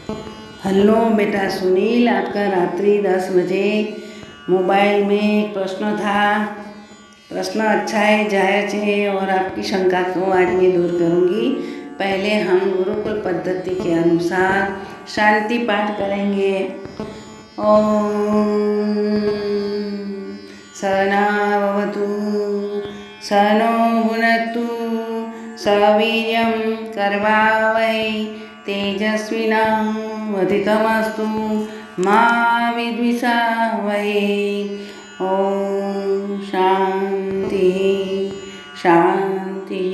Hello बेटा सुनील, आपका रात्रि 10 बजे मोबाइल में एक प्रश्न था। प्रश्न अच्छा है, जायज़ है और आपकी शंका को आज मैं दूर करूँगी। पहले हम गुरुकुल पद्धति के अनुसार शांति पाठ करेंगे। ओम सहनावतु सहनो भुनक्तु सवीर्यं करवावहै तेजस्विनावधीतमस्तु मा विद्विषावहै। ओम शांति शांति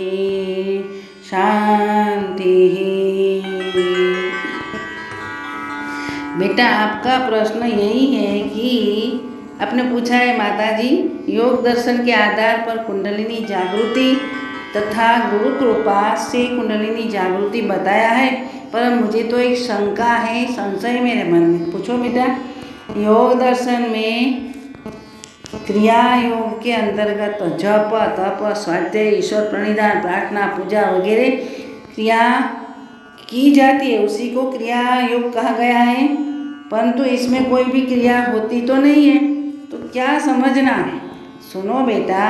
शांति। बेटा आपका प्रश्न यही है कि आपने पूछा है माताजी, योग दर्शन के आधार पर कुंडलिनी जागृति तथा गुरु कृपा से कुंडलिनी जागृति बताया है, पर मुझे तो एक शंका है, संशय मेरे मन में। पूछो बेटा। योग दर्शन में क्रिया योग के अंतर्गत जप तप स्वाध्याय ईश्वर प्रणिधान प्रार्थना पूजा वगैरह क्रिया की जाती है, उसी को क्रिया योग कहा गया है। परंतु इसमें कोई भी क्रिया होती तो नहीं है, तो क्या समझना है? सुनो बेटा,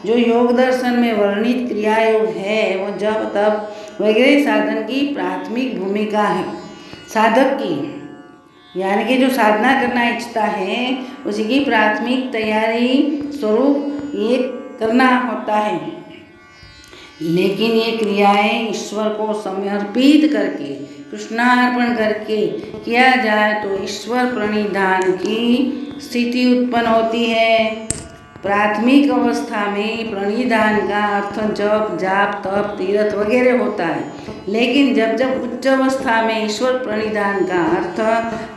जो योग दर्शन में वर्णित क्रिया योग है वो जप तप वगैरह साधन की प्राथमिक भूमिका है साधक की, यानी कि जो साधना करना इच्छता है उसी की प्राथमिक तैयारी स्वरूप ये करना होता है। लेकिन ये क्रियाएं ईश्वर को समर्पित करके कृष्णार्पण करके किया जाए तो ईश्वर प्रणिधान की स्थिति उत्पन्न होती है। प्राथमिक अवस्था में प्रणिधान का अर्थ जप जाप तप तीर्थ वगैरह होता है, लेकिन जब जब उच्च अवस्था में ईश्वर प्रणिधान का अर्थ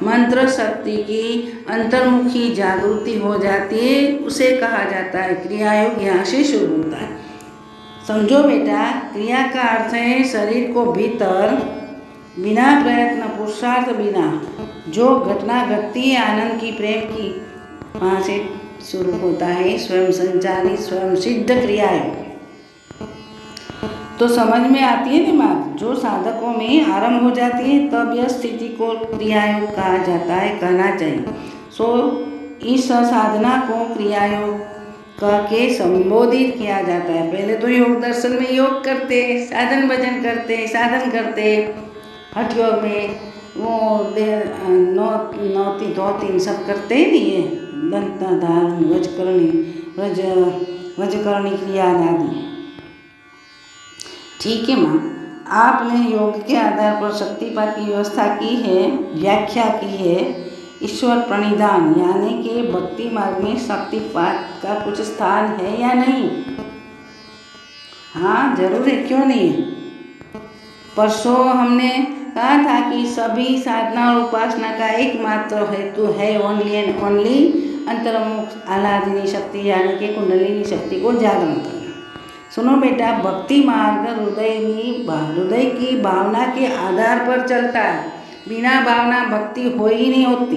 मंत्र शक्ति की अंतर्मुखी जागृति हो जाती है, उसे कहा जाता है क्रिया योग। यहाँ से शुरू होता है। समझो बेटा, क्रिया का अर्थ है शरीर को भीतर बिना प्रयत्न पुरुषार्थ बिना जो घटना घटती है आनंद की प्रेम की, वहाँ से शुरू होता है स्वयं संचालित स्वयं सिद्ध क्रियाएं। तो समझ में आती है ना बात? जो साधकों में आरंभ हो जाती है तब यह स्थिति को क्रियायोग कहा जाता है, कहना चाहिए। इस साधना को क्रियायोग कह के संबोधित किया जाता है। पहले तो योग दर्शन में योग करते, साधन भजन करते, साधन करते। हठ योग में वो नौती दो तीन सब करते ही नहीं है, दंत धारण वजकरणी क्रिया आदि। ठीक है माँ, आपने योग के आधार पर शक्तिपात की व्यवस्था की है, व्याख्या की है। ईश्वर प्रणिधान यानी कि भक्ति मार्ग में शक्तिपात का कुछ स्थान है या नहीं? हाँ जरूर है, क्यों नहीं है। परसों हमने कहा था कि सभी साधना और उपासना का एकमात्र हेतु है ओनली एंड ओनली अंतर्मुख आह्लादिनी शक्ति यानी कि कुंडलिनी शक्ति को जागरण करना। सुनो बेटा, भक्ति मार्ग हृदय की भावना के आधार पर चलता है। बिना भावना भक्ति हो ही नहीं होती,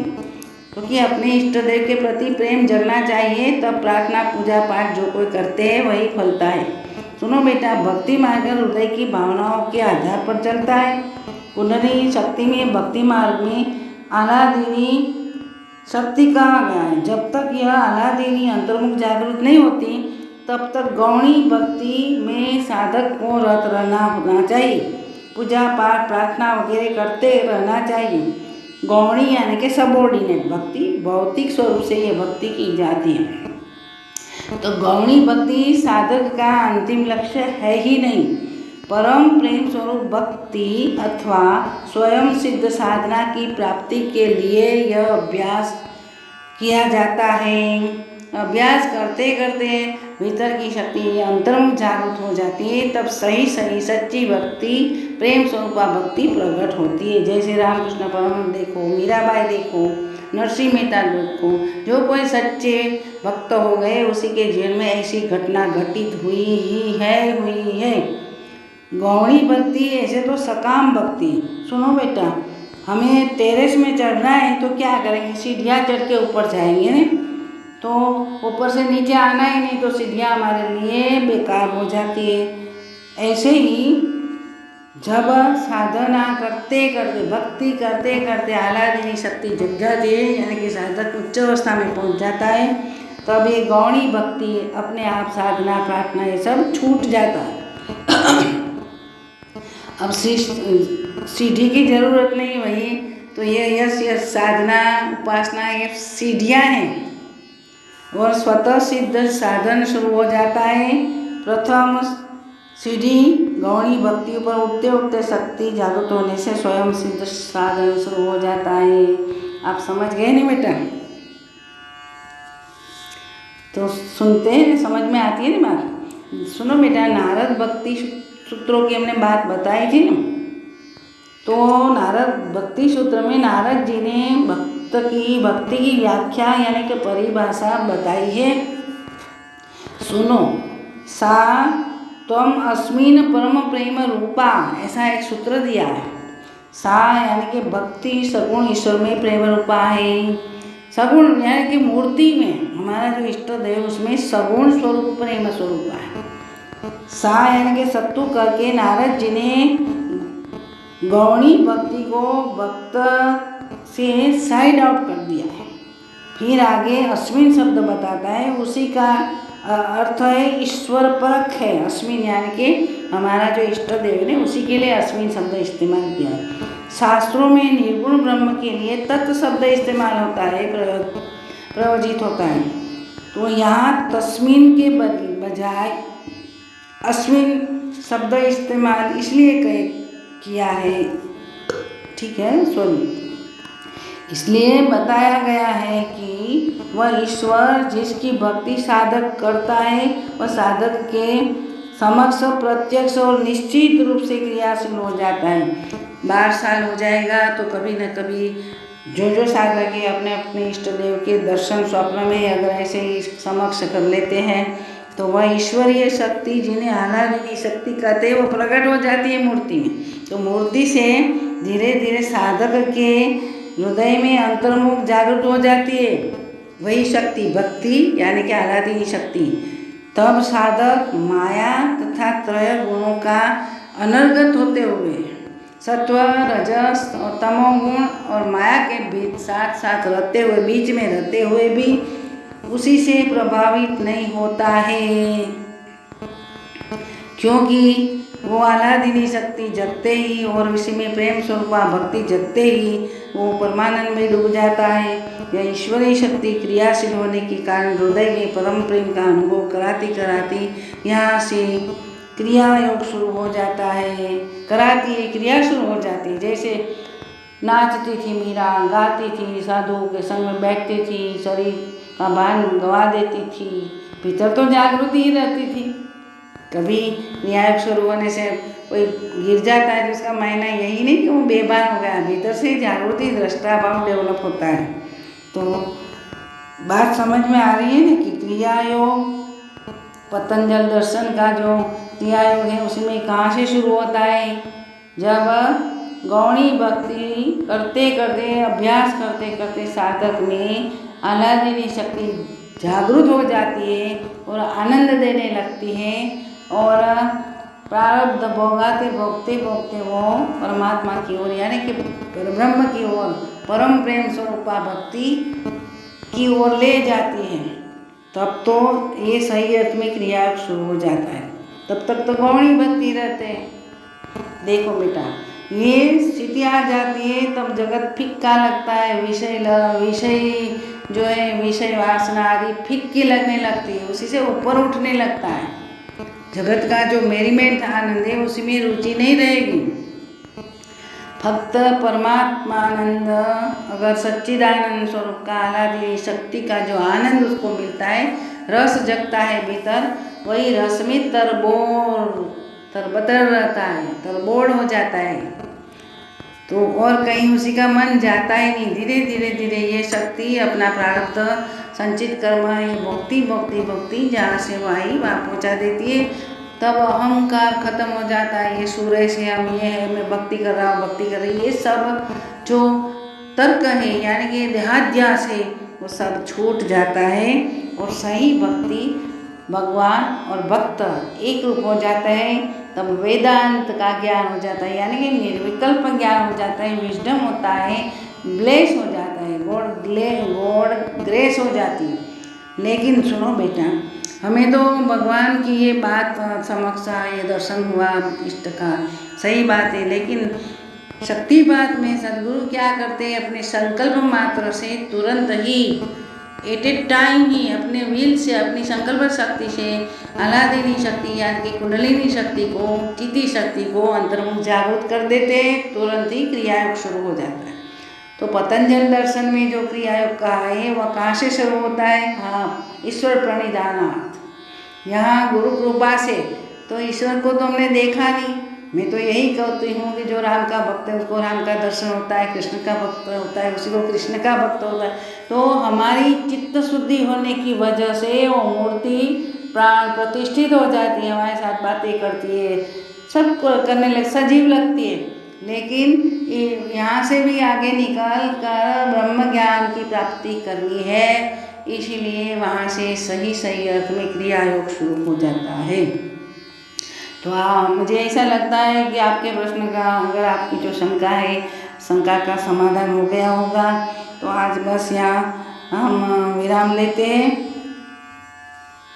क्योंकि अपने इष्ट देव के प्रति प्रेम जगना चाहिए, तब प्रार्थना पूजा पाठ जो कोई करते हैं वही फलता है। सुनो बेटा, भक्ति मार्ग हृदय की भावनाओं के आधार पर चलता है। कुंडलिनी शक्ति में भक्ति मार्ग में आह्लादिनी शक्ति कहा गया है। जब तक यह आह्लादिनी अंतर्मुख जागृत नहीं होती तब तक गौणी भक्ति में साधक को रत रहना होना चाहिए। पूजा पाठ प्रार्थना वगैरह करते रहना चाहिए। गौणी यानी कि सबॉर्डिनेट भक्ति, भौतिक स्वरूप से ये भक्ति की जाती है। तो गौणी भक्ति साधक का अंतिम लक्ष्य है ही नहीं। परम प्रेम स्वरूप भक्ति अथवा स्वयं सिद्ध साधना की प्राप्ति के लिए यह अभ्यास किया जाता है। अभ्यास करते करते भीतर की शक्ति अंतर्मुख जागृत हो जाती है, तब सही सच्ची भक्ति प्रेम स्वरूपा भक्ति प्रकट होती है। जैसे रामकृष्ण परमहंस देखो, मीराबाई देखो, नरसिंह मेहता देखो, जो कोई सच्चे भक्त हो गए उसी के जीवन में ऐसी घटना घटित हुई है। गौणी भक्ति ऐसे तो सकाम भक्ति। सुनो बेटा, हमें टेरेस में चढ़ना है तो क्या करेंगे? सीढ़ियाँ चढ़ के ऊपर जाएंगे ना, तो ऊपर से नीचे आना ही नहीं, तो सीढ़ियाँ हमारे लिए बेकार हो जाती है। ऐसे ही जब साधना करते करते भक्ति करते करते आह्लादिनी शक्ति जग जाती है, यानी कि साधक उच्च अवस्था में पहुंच जाता है, तब ये गौणी भक्ति अपने आप साधना प्रार्थना ये सब छूट जाता है। अब सीढ़ी की जरूरत नहीं वही, तो ये यश साधना उपासना ये सीढ़ियाँ हैं और स्वतः सिद्ध साधन शुरू हो जाता है। प्रथम सीढ़ी गौणी भक्ति पर उठते उठते शक्ति जागृत होने से स्वयं सिद्ध साधन शुरू हो जाता है। आप समझ गए नहीं बेटा? तो सुनते हैं, समझ में आती है ना बात? सुनो बेटा, नारद भक्ति सूत्रों की हमने बात बताई थी ना, तो नारद भक्ति सूत्र में नारद जी ने भक्ति की व्याख्या यानी कि परिभाषा बताई है। सुनो, सा त्वम अस्मिन परम प्रेम रूपा, ऐसा एक सूत्र दिया है। सा यानी कि भक्ति सगुण ईश्वर में प्रेम रूपा है। सगुण यानी कि मूर्ति में हमारा जो इष्ट देव उसमें सगुण स्वरूप प्रेम स्वरूप है। सा यानी कि सत्तु करके नारद जी ने गौणी भक्ति को भक्त से साइड आउट कर दिया है। फिर आगे अश्विन शब्द बताता है, उसी का अर्थ है ईश्वर परक है। अश्विन यानी कि हमारा जो इष्ट देव ने, उसी के लिए अश्विन शब्द इस्तेमाल किया है। शास्त्रों में निर्गुण ब्रह्म के लिए तत्व शब्द इस्तेमाल होता है, प्रयोजित होता है। तो यहाँ तस्मिन के बजाय अश्विन शब्द इस्तेमाल इसलिए किया है, ठीक है, सॉरी, इसलिए बताया गया है कि वह ईश्वर जिसकी भक्ति साधक करता है वह साधक के समक्ष प्रत्यक्ष और निश्चित रूप से क्रियाशील हो जाता है। 12 साल हो जाएगा तो कभी न कभी जो साधक है अपने अपने इष्ट देव के दर्शन स्वप्न में अगर ऐसे ही समक्ष कर लेते हैं तो वह ईश्वरीय शक्ति जिन्हें आह्लादिनी शक्ति कहते हैं वो प्रकट हो जाती है मूर्ति में। तो मूर्ति से धीरे धीरे साधक के हृदय में अंतर्मुख जागृत हो जाती है वही शक्ति, भक्ति यानी कि आह्लादिनी शक्ति। तब साधक माया तथा त्रय गुणों का अनर्गत होते हुए सत्व रजस और तमोगुण और माया के बीच साथ साथ रहते हुए, बीच में रहते हुए भी उसी से प्रभावित नहीं होता है, क्योंकि वो आह्लादिनी शक्ति जगते ही और उसी में प्रेम स्वरूपा भक्ति जगते ही वो परमानंद में डूब जाता है। यह ईश्वरीय शक्ति क्रियाशील होने के कारण हृदय में परम प्रेम का अनुभव कराती कराती यहाँ से क्रिया योग शुरू हो जाता है, कराती है, क्रिया शुरू हो जाती है। जैसे नाचती थी मीरा, गाती थी, साधुओं के संग में बैठती थी, शरीर का भान गवा देती थी, भीतर तो जागृति ही रहती थी। कभी क्रिया शुरू होने से कोई गिर जाता है तो उसका मायना यही नहीं कि वो बेभान हो गया, भीतर से जागृति दृष्टा भाव डेवलप होता है। तो बात समझ में आ रही है ना कि क्रिया योग पतंजल दर्शन का जो क्रिया योग है उसमें कहाँ से शुरू होता है? जब गौणी भक्ति करते करते अभ्यास करते करते साधक में आह्लादिनी शक्ति जागृत हो जाती है और आनंद देने लगती है और प्रारब्ध भोगाते भोगते भोगते वो परमात्मा की ओर यानी कि ब्रह्म की ओर परम प्रेम स्वरूपा भक्ति की ओर ले जाती है। तब तो ये सही अर्थ में क्रिया शुरू हो जाता है। तब तक तो गौणी भक्ति रहते हैं। देखो बेटा, ये स्थिति आ जाती है तब जगत फिक्का लगता है, विषय जो है विषय वासना आदि फिक्की लगने लगती है, उसी से ऊपर उठने लगता है। जगत का जो मेरीमेंट आनंद है उसी में रुचि नहीं रहेगी। भक्त परमात्मानंद अगर सच्चिदानंद स्वरूप का आह्लादिनी शक्ति का जो आनंद उसको मिलता है, रस जगता है भीतर, वही रस में तरबतर रहता है, तरबोड़ हो जाता है। तो और कहीं उसी का मन जाता ही नहीं। धीरे धीरे धीरे ये शक्ति अपना प्रारब्ध संचित कर्म ये भक्ति भक्ति भक्ति जहाँ से वो आई वहाँ पहुँचा देती है। तब अहंकार खत्म हो जाता है, ये सूर्य से हम ये है, मैं भक्ति कर रहा हूँ, भक्ति कर रही, ये सब जो तर्क है यानी कि देहाध्यास है वो सब छूट जाता है और सही भक्ति भगवान और भक्त एक रूप हो जाता है। तब वेदांत का ज्ञान हो जाता है, यानी कि निर्विकल्प ज्ञान हो जाता है, विजडम होता है, ब्लेस हो जाता है, गॉड ग्रेस हो जाती है। लेकिन सुनो बेटा, हमें तो भगवान की ये बात समक्ष ये दर्शन हुआ इष्ट का, सही बात है, लेकिन शक्तिपात में सदगुरु क्या करते हैं, अपने संकल्प मात्र से तुरंत ही एट ए टाइम ही अपने विल से, अपनी संकल्प शक्ति से आलादिनी शक्ति यानी कि कुंडलिनी शक्ति को, चिति शक्ति को अंतर्मुख जागृत कर देते हैं, तुरंत ही क्रियायोग शुरू हो जाता है। तो पतंजलि दर्शन में जो क्रियायोग का है वह कहाँ से शुरू होता है? हाँ, ईश्वर प्रणिधानात्, यहाँ गुरु कृपा से। तो ईश्वर को तो हमने देखा नहीं, मैं तो यही कहती हूँ कि जो राम का भक्त है उसको राम का दर्शन होता है, कृष्ण का भक्त होता है उसी को कृष्ण का भक्त होता है। तो हमारी चित्त शुद्धि होने की वजह से वो मूर्ति प्राण प्रतिष्ठित हो जाती है, हमारे साथ बातें करती है, सब करने लग सजीव लगती है। लेकिन यहाँ से भी आगे निकल कर ब्रह्म ज्ञान की प्राप्ति करनी है, इसीलिए वहाँ से सही सही अर्थ में क्रिया योग शुरू हो जाता है। तो मुझे ऐसा लगता है कि आपके प्रश्न का, अगर आपकी जो शंका है, शंका का समाधान हो गया होगा। तो आज बस यहाँ हम विराम लेते हैं।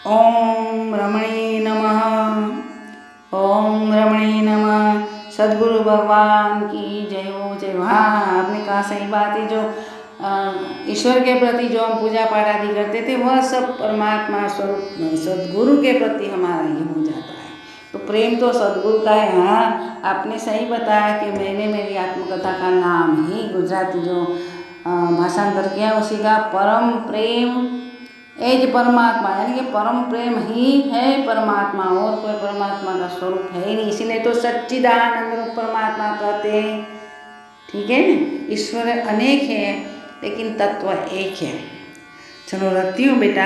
ओम रमणी नमः, ओम रमणी नमः। सद्गुरु भगवान की जय हो, जय हो। हाँ, आपने कहा सही बात है, जो ईश्वर के प्रति जो हम पूजा पाठ आदि करते थे वह सब परमात्मा स्वरूप सद्गुरु के प्रति हमारा ये हो जाता है। तो प्रेम तो सद्गुरु का है। हाँ, आपने सही बताया कि मैंने मेरी आत्मकथा का नाम ही गुजराती जो भाषांतर किया उसी का परम प्रेम एज परमात्मा, यानी कि परम प्रेम ही है परमात्मा, और कोई परमात्मा का स्वरूप है ही नहीं, इसीलिए तो सच्चिदानंद रूप परमात्मा कहते हैं। ठीक है ना, ईश्वर अनेक है लेकिन तत्व एक है। चलो रखती हूँ बेटा।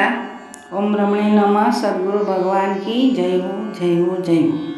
ओम रमणी नमः। सद्गुरु भगवान की जय हो, जय हो, जय हो।